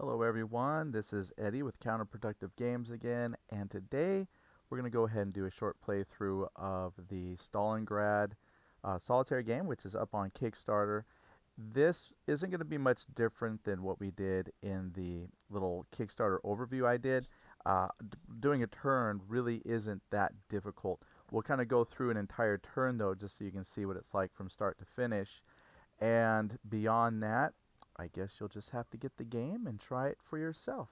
Hello everyone, this is Eddie with Counterproductive Games again, and today we're going to go ahead and do a short playthrough of the Stalingrad Solitaire game, which is up on Kickstarter. This isn't going to be much different than what we did in the little Kickstarter overview I did. Doing a turn really isn't that difficult. We'll kind of go through an entire turn though, just so you can see what it's like from start to finish. And beyond that, I guess you'll just have to get the game and try it for yourself.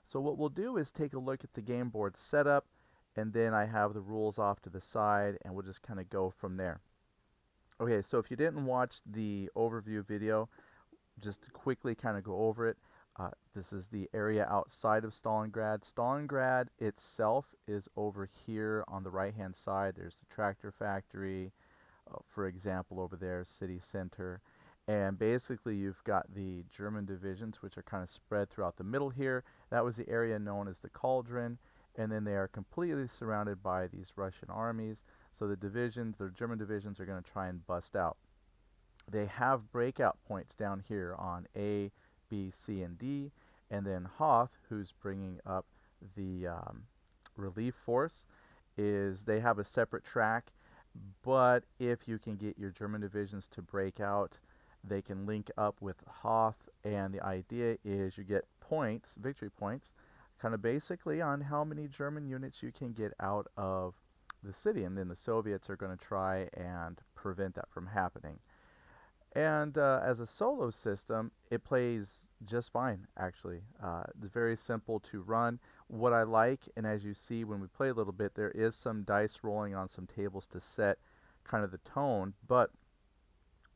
So what we'll do is take a look at the game board setup, and then I have the rules off to the side, and we'll just kind of go from there. Okay, so if you didn't watch the overview video, just to quickly kind of go over it, this is the area outside of Stalingrad. Stalingrad itself is over here on the right hand side. There's the tractor factory, for example, over there, city center. And basically you've got the German divisions, which are kind of spread throughout the middle here. That was the area known as the Cauldron, and then they are completely surrounded by these Russian armies. So the German divisions are going to try and bust out. They have breakout points down here on A, B, C, and D, and then Hoth, who's bringing up the relief force, they have a separate track, but if you can get your German divisions to break out, they can link up with Hoth, and the idea is you get points, victory points, kind of basically on how many German units you can get out of the city, and then the Soviets are going to try and prevent that from happening. And as a solo system, it plays just fine, actually. It's very simple to run. What I like, and as you see when we play a little bit, there is some dice rolling on some tables to set kind of the tone, but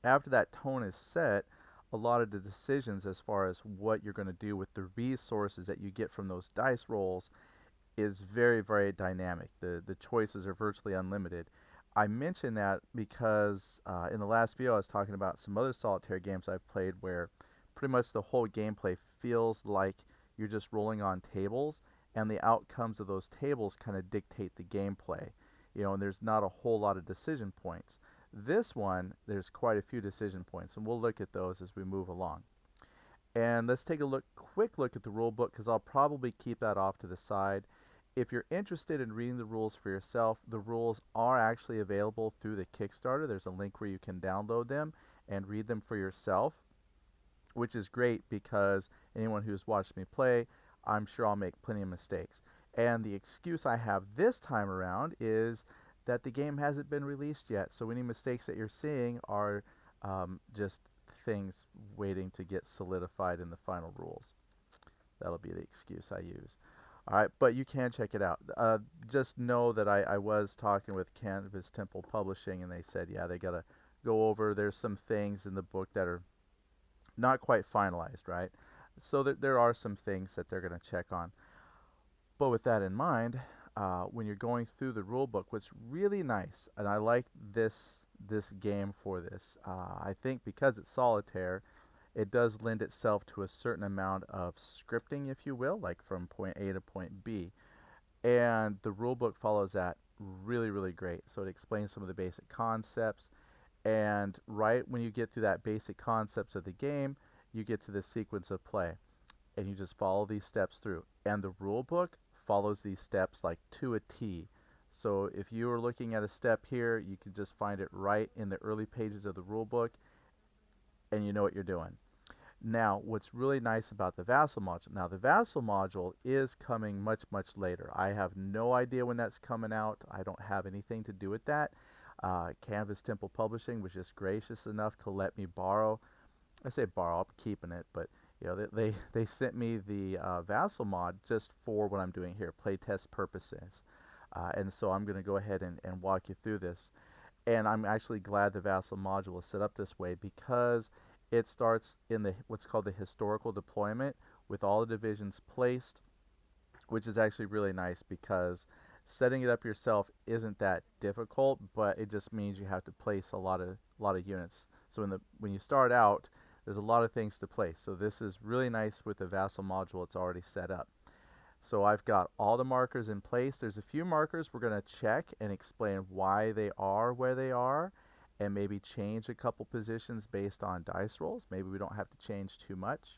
after that tone is set, a lot of the decisions as far as what you're going to do with the resources that you get from those dice rolls is very, very dynamic. The choices are virtually unlimited. I mention that because in the last video I was talking about some other solitaire games I've played where pretty much the whole gameplay feels like you're just rolling on tables, and the outcomes of those tables kind of dictate the gameplay. And there's not a whole lot of decision points. This one, there's quite a few decision points, and we'll look at those as we move along. And let's take a quick look at the rule book, because I'll probably keep that off to the side. If you're interested in reading the rules for yourself, the rules are actually available through the Kickstarter. There's a link where you can download them and read them for yourself, which is great because anyone who's watched me play, I'm sure I'll make plenty of mistakes. And the excuse I have this time around is that the game hasn't been released yet, so any mistakes that you're seeing are just things waiting to get solidified in the final rules. That'll be the excuse I use. Alright, but you can check it out. Just know that I was talking with Canvas Temple Publishing, and they said, yeah, they got to go over. There's some things in the book that are not quite finalized, right? So there are some things that they're going to check on. But with that in mind, when you're going through the rule book, what's really nice, and I like this game for this, I think because it's solitaire, it does lend itself to a certain amount of scripting, if you will, like from point A to point B. And the rule book follows that really, really great. So it explains some of the basic concepts. And right when you get through that basic concepts of the game, you get to the sequence of play. And you just follow these steps through. And the rule book follows these steps like to a T. So if you are looking at a step here, you can just find it right in the early pages of the rule book, and you know what you're doing. Now, what's really nice about the Vassal module, now the Vassal module is coming much, much later. I have no idea when that's coming out. I don't have anything to do with that. Canvas Temple Publishing was just gracious enough to let me borrow. I say borrow, I'm keeping it, but they sent me the Vassal mod just for what I'm doing here, playtest purposes. And so I'm going to go ahead and walk you through this. And I'm actually glad the Vassal module is set up this way, because it starts in what's called the historical deployment with all the divisions placed, which is actually really nice because setting it up yourself isn't that difficult, but it just means you have to place a lot of units. So when you start out, there's a lot of things to place. So this is really nice with the Vassal module. It's already set up. So I've got all the markers in place. There's a few markers we're going to check and explain why they are where they are, and maybe change a couple positions based on dice rolls. Maybe we don't have to change too much.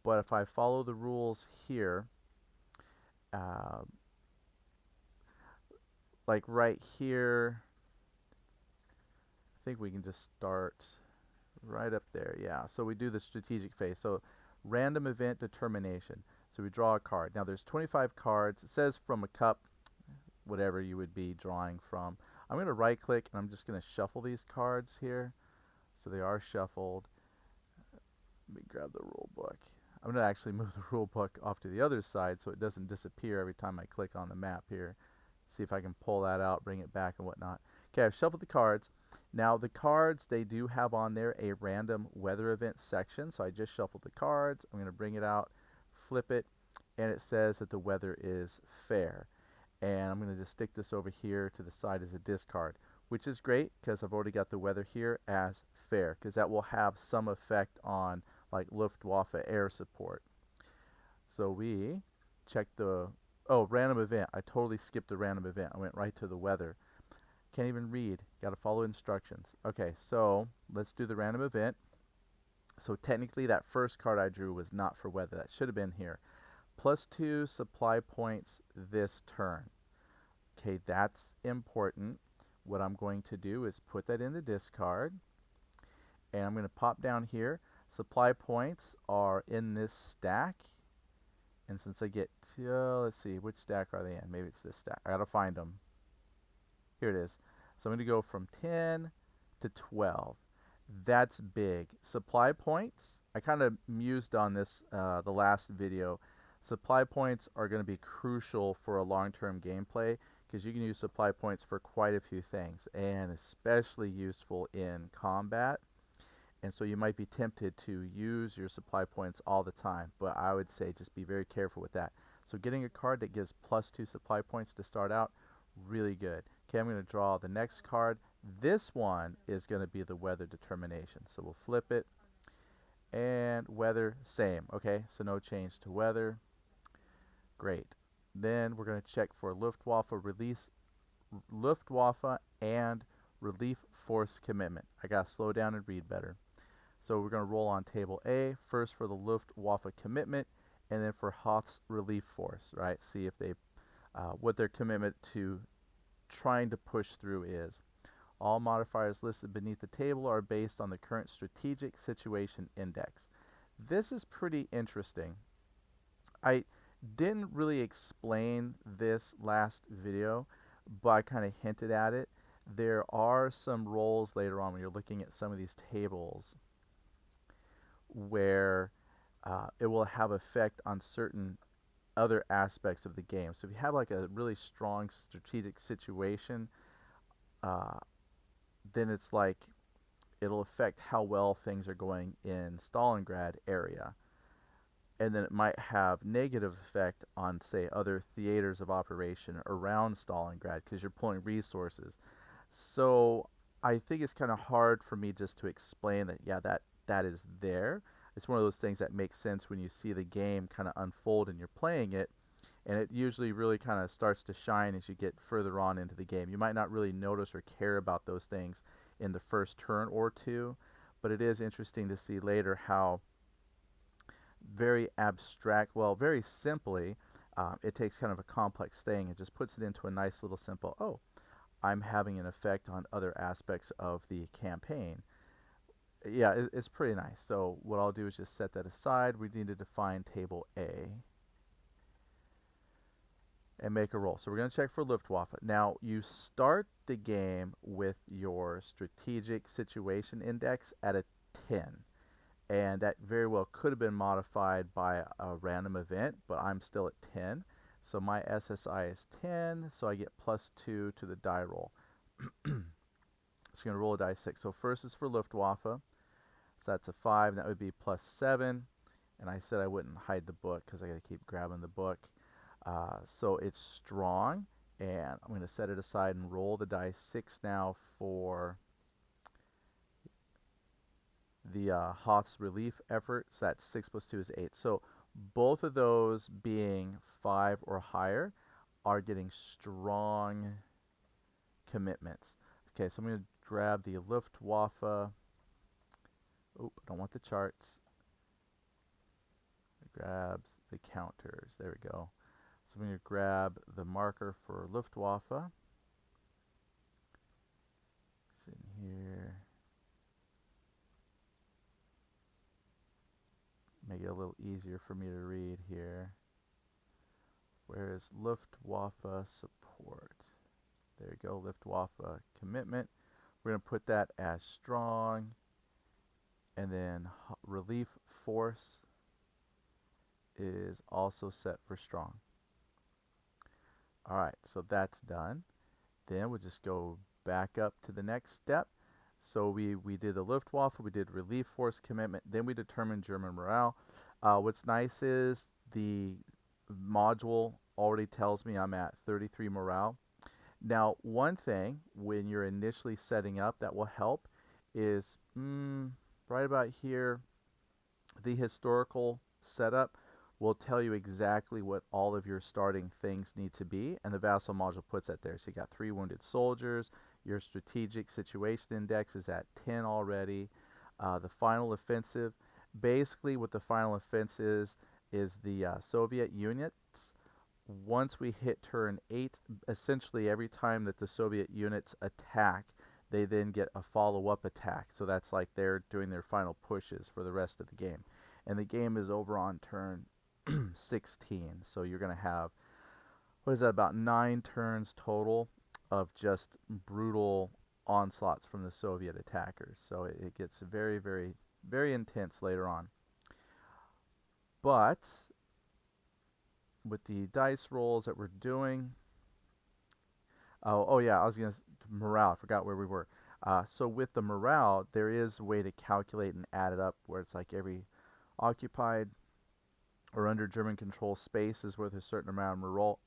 But if I follow the rules here, uh, like right here, I think we can just start right up there. Yeah, so we do the strategic phase. So random event determination. So we draw a card. Now there's 25 cards. It says from a cup, whatever you would be drawing from. I'm going to right click and I'm just going to shuffle these cards here. So they are shuffled. Let me grab the rule book. I'm going to actually move the rule book off to the other side so it doesn't disappear every time I click on the map here. See if I can pull that out, bring it back and whatnot. Okay, I've shuffled the cards. Now the cards, they do have on there a random weather event section. So I just shuffled the cards. I'm going to bring it out, flip it, and it says that the weather is fair. And I'm going to just stick this over here to the side as a discard, which is great because I've already got the weather here as fair, because that will have some effect on like Luftwaffe air support. So we check the, oh, random event. I totally skipped the random event. I went right to the weather. Can't even read. Got to follow instructions. Okay, so let's do the random event. So technically that first card I drew was not for weather. That should have been here. +2 supply points this turn. Okay, that's important. What I'm going to do is put that in the discard. And I'm going to pop down here. Supply points are in this stack. And since I get to, let's see, which stack are they in? Maybe it's this stack. I got to find them. Here it is. So I'm going to go from 10 to 12. That's big. Supply points, I kind of mused on this the last video. Supply points are going to be crucial for a long-term gameplay because you can use supply points for quite a few things, and especially useful in combat. And so you might be tempted to use your supply points all the time, but I would say just be very careful with that. So getting a card that gives +2 supply points to start out, really good. Okay, I'm going to draw the next card. This one is going to be the weather determination. So we'll flip it. And weather, same. Okay, so no change to weather. Great. Then we're going to check for Luftwaffe and relief force commitment. I got to slow down and read better. So we're going to roll on table A, first for the Luftwaffe commitment, and then for Hoth's relief force, right? See if they, what their commitment to trying to push through is. All modifiers listed beneath the table are based on the current strategic situation index. This is pretty interesting. I didn't really explain this last video, but I kind of hinted at it. There are some roles later on when you're looking at some of these tables where it will have effect on certain other aspects of the game. So if you have like a really strong strategic situation, then it's like it'll affect how well things are going in Stalingrad area. And then it might have negative effect on, say, other theaters of operation around Stalingrad because you're pulling resources. So I think it's kind of hard for me just to explain that, yeah, that is there. It's one of those things that makes sense when you see the game kind of unfold and you're playing it. And it usually really kind of starts to shine as you get further on into the game. You might not really notice or care about those things in the first turn or two, but it is interesting to see later how very abstract, well, very simply, it takes kind of a complex thing and just puts it into a nice little simple, oh, I'm having an effect on other aspects of the campaign. Yeah, it's pretty nice. So what I'll do is just set that aside. We need to define table A and make a roll. So we're going to check for Luftwaffe. Now, you start the game with your strategic situation index at a 10. And that very well could have been modified by a random event, but I'm still at 10. So my SSI is 10, so I get +2 to the die roll. So I'm going to roll a die 6. So first is for Luftwaffe. So that's a 5, and that would be +7. And I said I wouldn't hide the book because I got to keep grabbing the book. So it's strong, and I'm going to set it aside and roll the die 6 now for the Hoth's relief effort. So that's 6 + 2 is 8. So both of those being 5 or higher are getting strong commitments. Okay, so I'm going to grab the Luftwaffe. Oh, I don't want the charts. grabs the counters. There we go. So I'm going to grab the marker for Luftwaffe. It's in here. Make it a little easier for me to read here. Where is Luftwaffe support? There you go, Luftwaffe commitment. We're going to put that as strong. And then relief force is also set for strong. All right, so that's done. Then we'll just go back up to the next step. So we did the Luftwaffe, we did relief force commitment, then we determined German morale. What's nice is the module already tells me I'm at 33 morale. Now, one thing when you're initially setting up that will help is right about here, the historical setup will tell you exactly what all of your starting things need to be, and the vassal module puts that there. So you got 3 wounded soldiers, your strategic situation index is at 10 already. The final offensive, basically what the final offense is the Soviet units. Once we hit turn 8, essentially every time that the Soviet units attack, they then get a follow-up attack. So that's like they're doing their final pushes for the rest of the game. And the game is over on turn 16. So you're going to have, what is that, about 9 turns total of just brutal onslaughts from the Soviet attackers. So it gets very, very, very intense later on. But with the dice rolls that we're doing, oh yeah, I was going to, morale, I forgot where we were. So with the morale, there is a way to calculate and add it up where it's like every occupied or under German control space is worth a certain amount of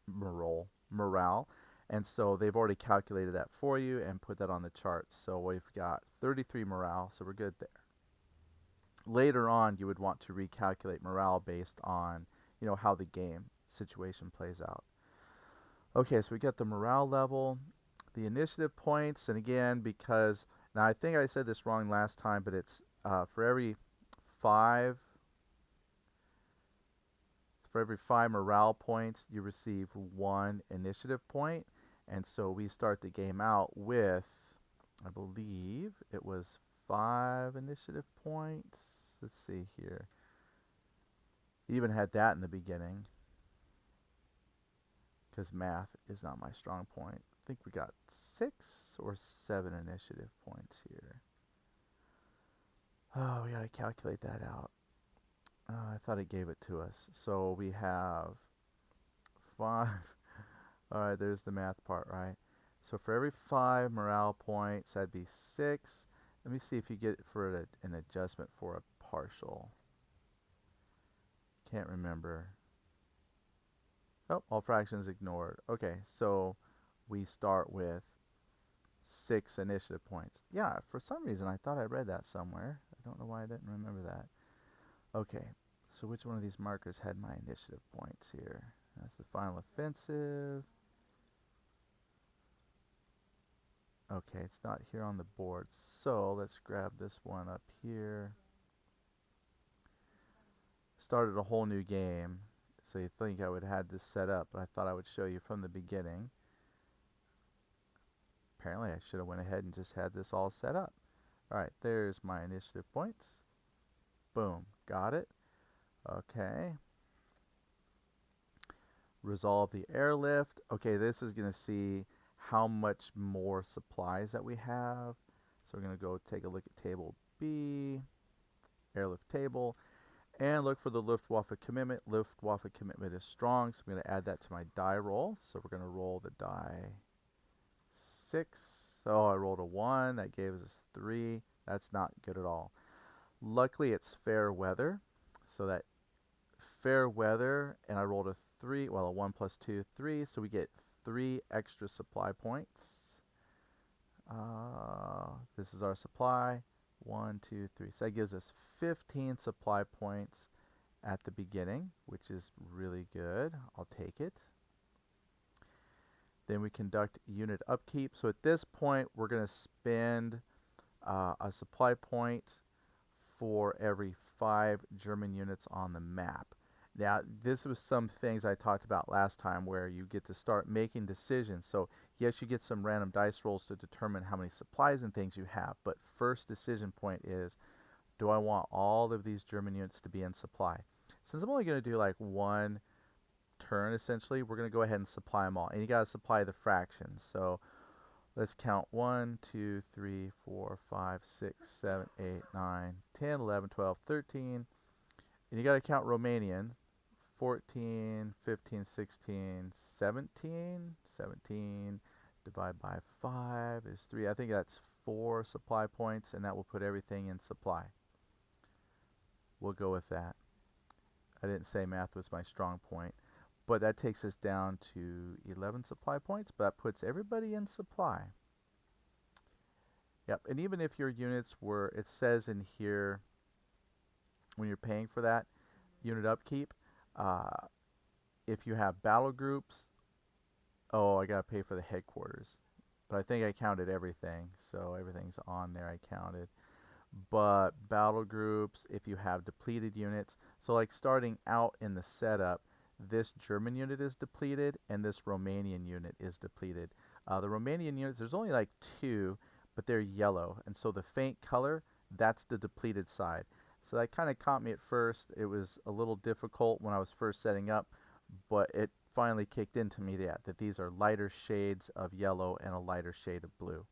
morale. And so they've already calculated that for you and put that on the chart. So we've got 33 morale, so we're good there. Later on, you would want to recalculate morale based on, how the game situation plays out. Okay, so we got the morale level, the initiative points, and again, because, now I think I said this wrong last time, but it's for every 5 morale points, you receive 1 initiative point. And so we start the game out with, I believe it was 5 initiative points. Let's see here. Even had that in the beginning, because math is not my strong point. I think we got 6 or 7 initiative points here. Oh, we got to calculate that out. I thought it gave it to us. So we have 5. All right, there's the math part, right? So for every 5 morale points, that'd be 6. Let me see if you get for an adjustment for a partial. Can't remember. Oh, all fractions ignored. Okay, so we start with 6 initiative points. Yeah, for some reason I thought I read that somewhere. I don't know why I didn't remember that. Okay, so which one of these markers had my initiative points here? That's the final offensive. Okay, it's not here on the board, so let's grab this one up here. Started a whole new game, so you think I would have had this set up, but I thought I would show you from the beginning. Apparently I should have went ahead and just had this all set up. Alright, there's my initiative points. Boom, got it. Okay. Resolve the airlift. Okay, this is going to see how much more supplies that we have. So we're going to go take a look at table B, airlift table, and look for the Luftwaffe commitment. Luftwaffe commitment is strong, so I'm going to add that to my die roll. So we're going to roll the die 6. Oh, I rolled a 1. That gave us 3. That's not good at all. Luckily, it's fair weather. So that fair weather, and I rolled a 3. Well, a 1 plus 2, 3. So we get 3 extra supply points. This is our supply. 1, 2, 3. So that gives us 15 supply points at the beginning, which is really good. I'll take it. Then we conduct unit upkeep. So at this point, we're going to spend a supply point for every 5 German units on the map. Now, this was some things I talked about last time where you get to start making decisions. So, yes, you get some random dice rolls to determine how many supplies and things you have, but first decision point is, do I want all of these German units to be in supply? Since I'm only going to do like one turn, essentially, we're going to go ahead and supply them all. And you got to supply the fractions. So, let's count 1, 2, 3, 4, 5, 6, 7, 8, 9, 10, 11, 12, 13. And you got to count Romanian. 14, 15, 16, 17. 17 divided by 5 is 3. I think that's 4 supply points, and that will put everything in supply. We'll go with that. I didn't say math was my strong point, but that takes us down to 11 supply points, but that puts everybody in supply. Yep, and even if your units were, it says in here, when you're paying for that unit upkeep, if you have battle groups, oh, I gotta pay for the headquarters. But I think I counted everything, so everything's on there, I counted. But battle groups, if you have depleted units, so like starting out in the setup, this German unit is depleted and this Romanian unit is depleted. The Romanian units, there's only like 2, but they're yellow, and so the faint color, that's the depleted side. So that kind of caught me at first. It was a little difficult when I was first setting up, but it finally kicked into me that these are lighter shades of yellow and a lighter shade of blue.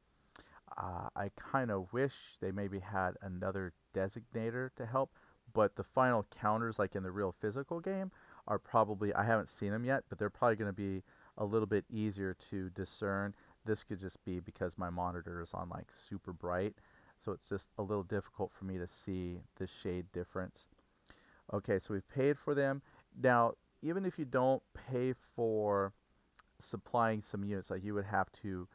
I kind of wish they maybe had another designator to help, but the final counters, like in the real physical game, are probably, I haven't seen them yet, but they're probably going to be a little bit easier to discern. This could just be because my monitor is on like super bright, so it's just a little difficult for me to see the shade difference. Okay, so we've paid for them. Now, even if you don't pay for supplying some units, like you would have to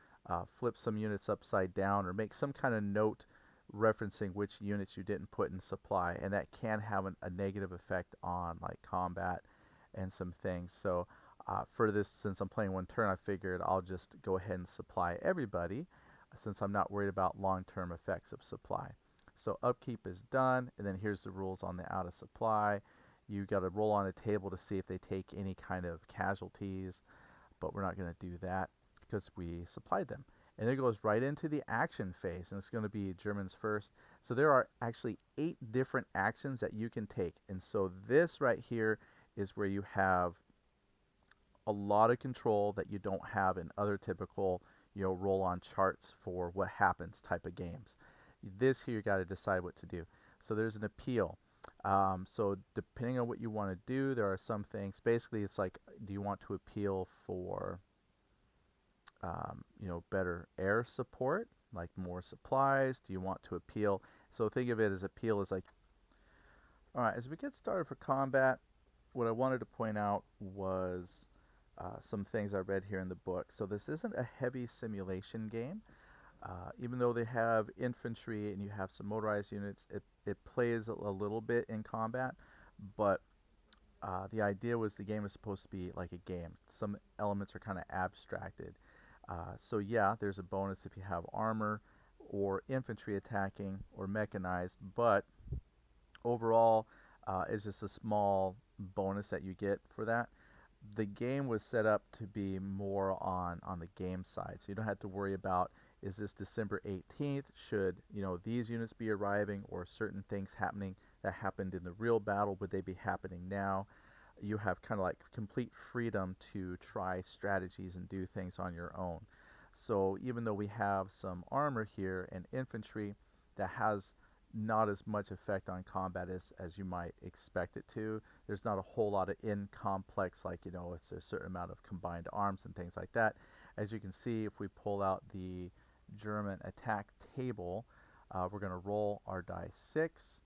flip some units upside down or make some kind of note referencing which units you didn't put in supply, and that can have a negative effect on like combat and some things. So for this, since I'm playing one turn, I figured I'll just go ahead and supply everybody since I'm not worried about long-term effects of supply. So upkeep is done, and then here's the rules on the out of supply. You got to roll on a table to see if they take any kind of casualties, but we're not going to do that because we supplied them. And it goes right into the action phase, and it's going to be Germans first. So there are actually 8 different actions that you can take, and so this right here is where you have a lot of control that you don't have in other typical, roll on charts for what happens type of games. This here you got to decide what to do. So there's an appeal. So depending on what you want to do, there are some things. Basically, it's like, do you want to appeal for, better air support, like more supplies? Do you want to appeal? So think of it as appeal as like, all right, as we get started for combat, what I wanted to point out was some things I read here in the book. So this isn't a heavy simulation game. Even though they have infantry and you have some motorized units, it plays a little bit in combat, but the idea was the game was supposed to be like a game. Some elements are kind of abstracted. So yeah, there's a bonus if you have armor or infantry attacking or mechanized, but overall it's just a small bonus that you get for that. The game was set up to be more on the game side, so you don't have to worry about, is this December 18th, should these units be arriving, or certain things happening that happened in the real battle, would they be happening now? You have kind of like complete freedom to try strategies and do things on your own. So even though we have some armor here and infantry that has not as much effect on combat as you might expect it to. There's not a whole lot of in-complex, like, it's a certain amount of combined arms and things like that. As you can see, if we pull out the German attack table, we're going to roll our die 6,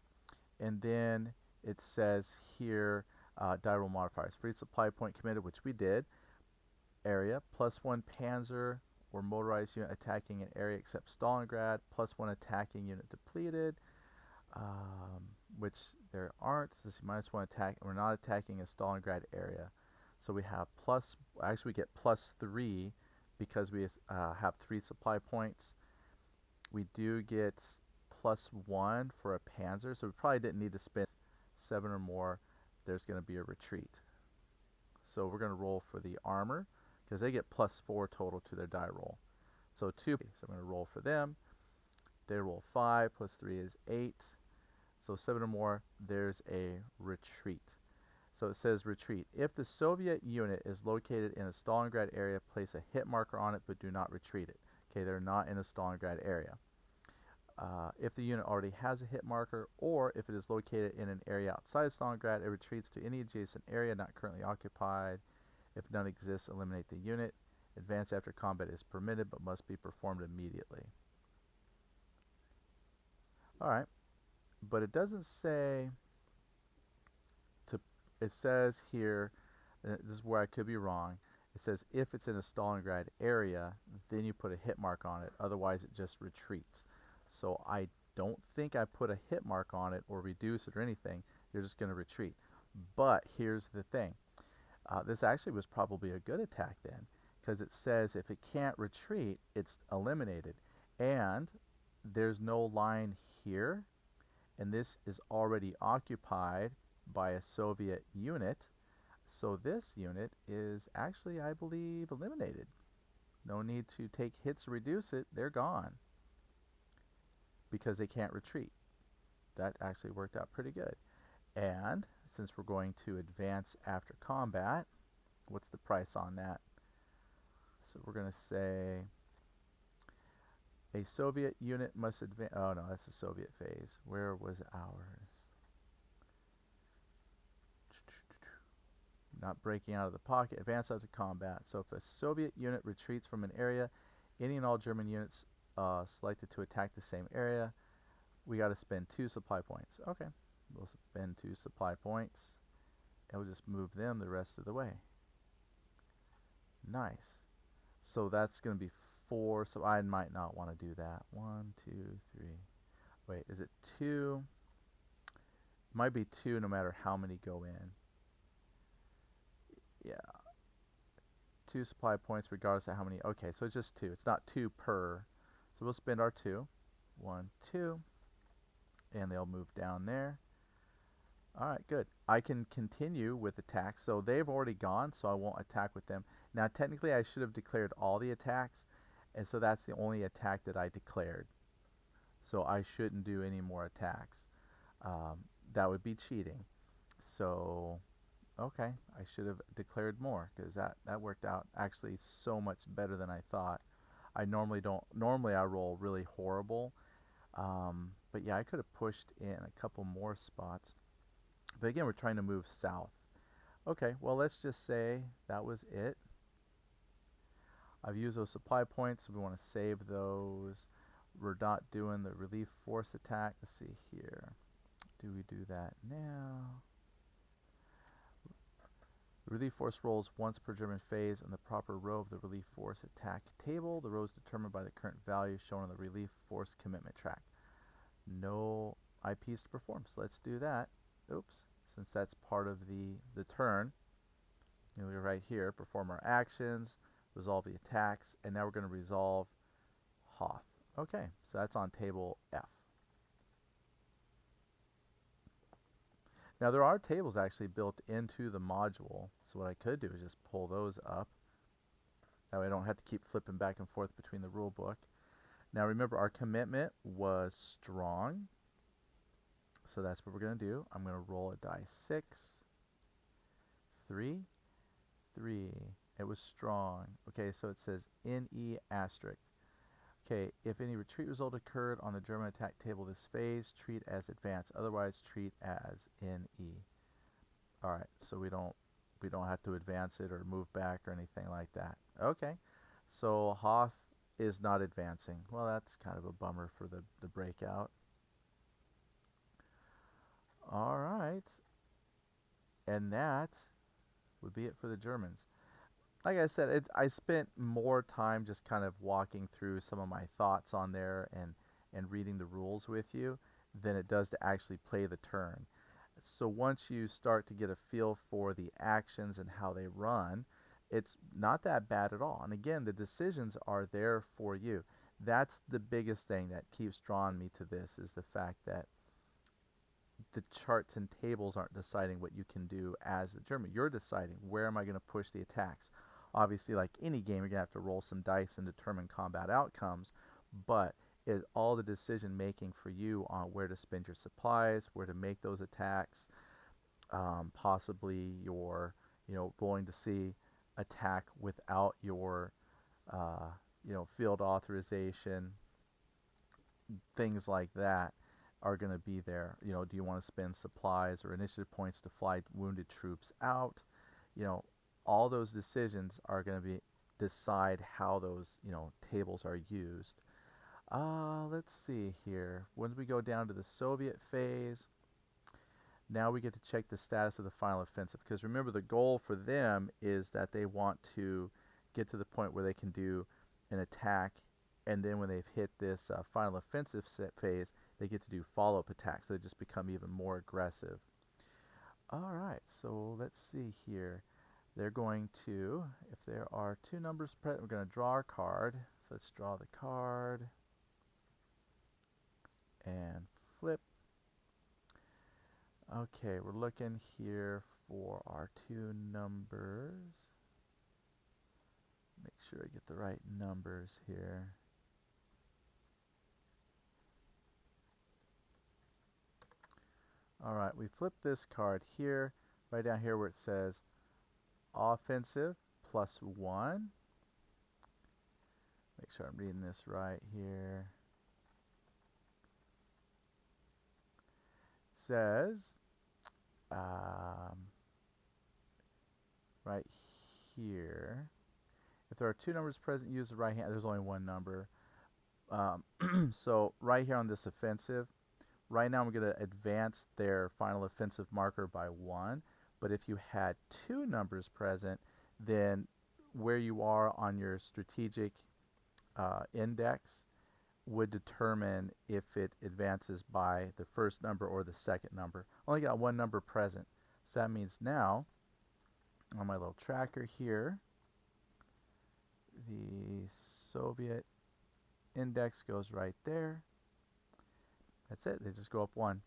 and then it says here, die roll modifiers. Free supply point committed, which we did. Area, +1 Panzer or motorized unit attacking an area except Stalingrad, +1 attacking unit depleted. Which there aren't. So this is -1 attack, and we're not attacking a Stalingrad area. So we have actually we get +3 because we have 3 supply points. We do get +1 for a Panzer, so we probably didn't need to spend 7 or more there's going to be a retreat. So we're going to roll for the armor because they get +4 total to their die roll. So 2, so I'm going to roll for them. They roll 5, +3 is 8. So 7 or more, there's a retreat. So it says retreat. If the Soviet unit is located in a Stalingrad area, place a hit marker on it, but do not retreat it. Okay, they're not in a Stalingrad area. If the unit already has a hit marker, or if it is located in an area outside Stalingrad, it retreats to any adjacent area not currently occupied. If none exists, eliminate the unit. Advance after combat is permitted, but must be performed immediately. Alright, but it doesn't say to, it says here, this is where I could be wrong, it says if it's in a Stalingrad area, then you put a hit mark on it, otherwise it just retreats. So I don't think I put a hit mark on it or reduce it or anything. You're just going to retreat. But here's the thing. This actually was probably a good attack then, because it says if it can't retreat, it's eliminated. And there's no line here, and this is already occupied by a Soviet unit. So this unit is actually, I believe, eliminated. No need to take hits or reduce it. They're gone, because they can't retreat. That actually worked out pretty good. And since we're going to advance after combat, what's the price on that? So we're going to say a Soviet unit must advance. Oh no, that's the Soviet phase. Where was ours? Not breaking out of the pocket. Advance after combat. So if a Soviet unit retreats from an area, any and all German units selected to attack the same area, we got to spend 2 supply points. Okay, we'll spend 2 supply points, and we'll just move them the rest of the way. Nice. So that's going to be 4, so I might not want to do that. 1, 2, 3. Wait, is it 2? It might be 2 no matter how many go in. Yeah. 2 supply points regardless of how many. Okay, so it's just 2. It's not 2 per. So we'll spend our 2. 1, 2. And they'll move down there. Alright, good. I can continue with attacks. So they've already gone, so I won't attack with them. Now, technically, I should have declared all the attacks, and so that's the only attack that I declared. So I shouldn't do any more attacks. That would be cheating. So, okay, I should have declared more, because that worked out actually so much better than I thought. Normally I roll really horrible. But yeah, I could have pushed in a couple more spots. But again, we're trying to move south. Okay, well, let's just say that was it. I've used those supply points, so we want to save those. We're not doing the relief force attack. Let's see here. Do we do that now? Relief force rolls once per German phase on the proper row of the relief force attack table. The row is determined by the current value shown on the relief force commitment track. No IPs to perform, so let's do that. Oops, since that's part of the turn. We're right here, perform our actions, resolve the attacks, and now we're going to resolve Hoth. Okay, so that's on table F. Now there are tables actually built into the module, so what I could do is just pull those up. That way I don't have to keep flipping back and forth between the rule book. Now remember, our commitment was strong, so that's what we're going to do. I'm going to roll a die 6, 3, 3. It was strong. Okay, so it says NE asterisk. Okay, if any retreat result occurred on the German attack table this phase, treat as advance. Otherwise, treat as NE. All right, so we don't have to advance it or move back or anything like that. Okay, so Hoth is not advancing. Well, that's kind of a bummer for the breakout. All right, and that would be it for the Germans. Like I said, I spent more time just kind of walking through some of my thoughts on there and reading the rules with you than it does to actually play the turn. So once you start to get a feel for the actions and how they run, it's not that bad at all. And again, the decisions are there for you. That's the biggest thing that keeps drawing me to this, is the fact that the charts and tables aren't deciding what you can do as a German. You're deciding, where am I going to push the attacks? Obviously, like any game, you're going to have to roll some dice and determine combat outcomes, but all the decision making for you on where to spend your supplies, where to make those attacks, possibly your, going to see attack without your, field authorization, things like that are going to be there. Do you want to spend supplies or initiative points to fly wounded troops out? All those decisions are going to decide how those, tables are used. Let's see here. When we go down to the Soviet phase, now we get to check the status of the final offensive, because remember, the goal for them is that they want to get to the point where they can do an attack, and then when they've hit this final offensive phase, they get to do follow-up attacks. So they just become even more aggressive. All right, so let's see here. They're going to, if there are two numbers present, we're going to draw our card. So let's draw the card and flip. Okay, we're looking here for our two numbers. Make sure I get the right numbers here. All right, we flip this card here, right down here where it says offensive +1. Make sure I'm reading this right here. It says right here, if there are two numbers present, use the right hand. There's only one number. So right here on this offensive, right now I'm going to advance their final offensive marker by 1. But if you had two numbers present, then where you are on your strategic index would determine if it advances by the first number or the second number. Only got one number present. So that means now, on my little tracker here, the Soviet index goes right there. That's it. They just go up 1.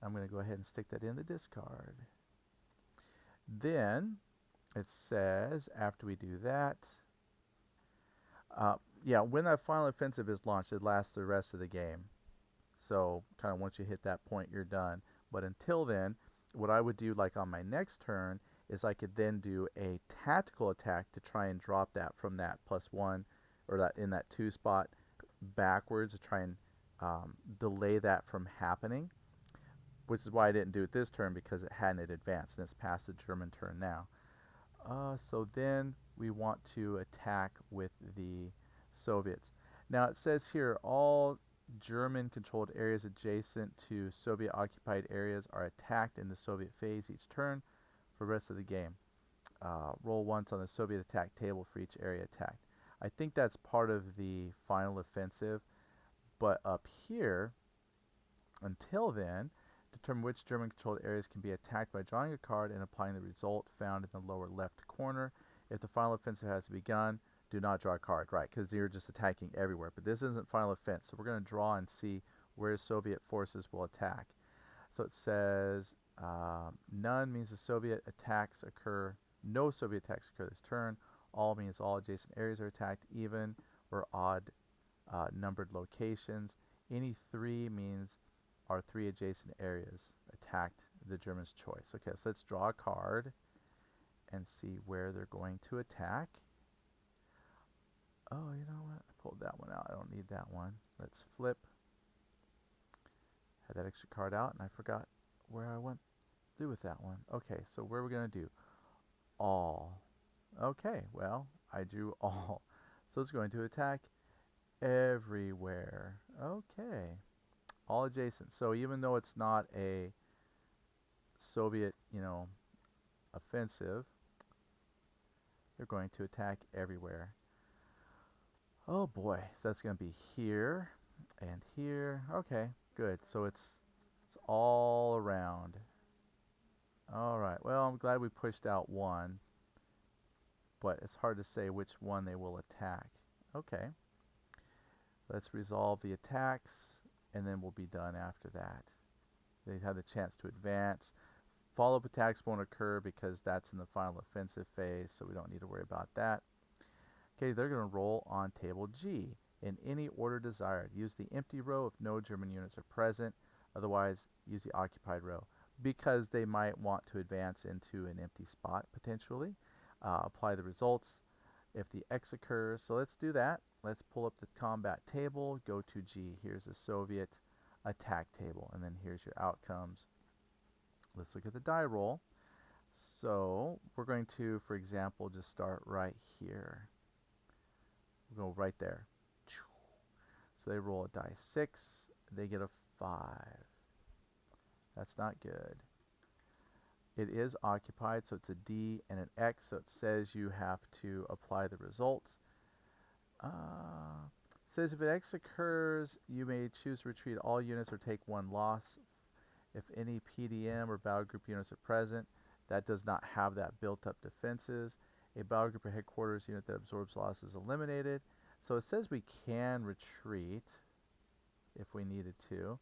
I'm going to go ahead and stick that in the discard. Then it says, after we do that, when that final offensive is launched, it lasts the rest of the game. So kind of once you hit that point, you're done. But until then, what I would do, like on my next turn, is I could then do a tactical attack to try and drop that from that +1, or that in that 2 spot backwards, to try and delay that from happening, which is why I didn't do it this turn, because it hadn't advanced, and it's past the German turn now. So then we want to attack with the Soviets. Now it says here, all German-controlled areas adjacent to Soviet-occupied areas are attacked in the Soviet phase each turn for the rest of the game. Roll once on the Soviet attack table for each area attacked. I think that's part of the final offensive, but up here, until then, determine which German-controlled areas can be attacked by drawing a card and applying the result found in the lower left corner. If the final offensive has begun, do not draw a card, right, because you're just attacking everywhere. But this isn't final offense, so we're going to draw and see where Soviet forces will attack. So it says none means the Soviet attacks occur, no Soviet attacks occur this turn. All means all adjacent areas are attacked, even or odd numbered locations. Any 3 means our 3 adjacent areas attacked the Germans' choice. Okay, so let's draw a card and see where they're going to attack. Oh, you know what? I pulled that one out. I don't need that one. Let's flip. Had that extra card out, and I forgot where I went to do with that one. Okay, so where are we going to do? All. Okay, well, I drew all. So it's going to attack everywhere. Okay. All adjacent. So even though it's not a Soviet, offensive, they're going to attack everywhere. Oh boy, so that's going to be here and here. Okay, good. So it's all around. All right, well, I'm glad we pushed out 1, but it's hard to say which one they will attack. Okay, let's resolve the attacks, and then we'll be done after that. They have the chance to advance. Follow-up attacks won't occur because that's in the final offensive phase, so we don't need to worry about that. Okay, they're going to roll on table G in any order desired. Use the empty row if no German units are present. Otherwise, use the occupied row because they might want to advance into an empty spot potentially. Apply the results if the X occurs. So let's do that. Let's pull up the combat table, go to G. Here's the Soviet attack table, and then here's your outcomes. Let's look at the die roll. So we're going to, for example, just start right here. We'll go right there. So they roll a die 6. They get a 5. That's not good. It is occupied, so it's a D and an X, so it says you have to apply the results. It says if an X occurs, you may choose to retreat all units or take 1 loss. If any PDM or battle group units are present, that does not have that built-up defenses. A battle group or headquarters unit that absorbs loss is eliminated. So it says we can retreat if we needed to.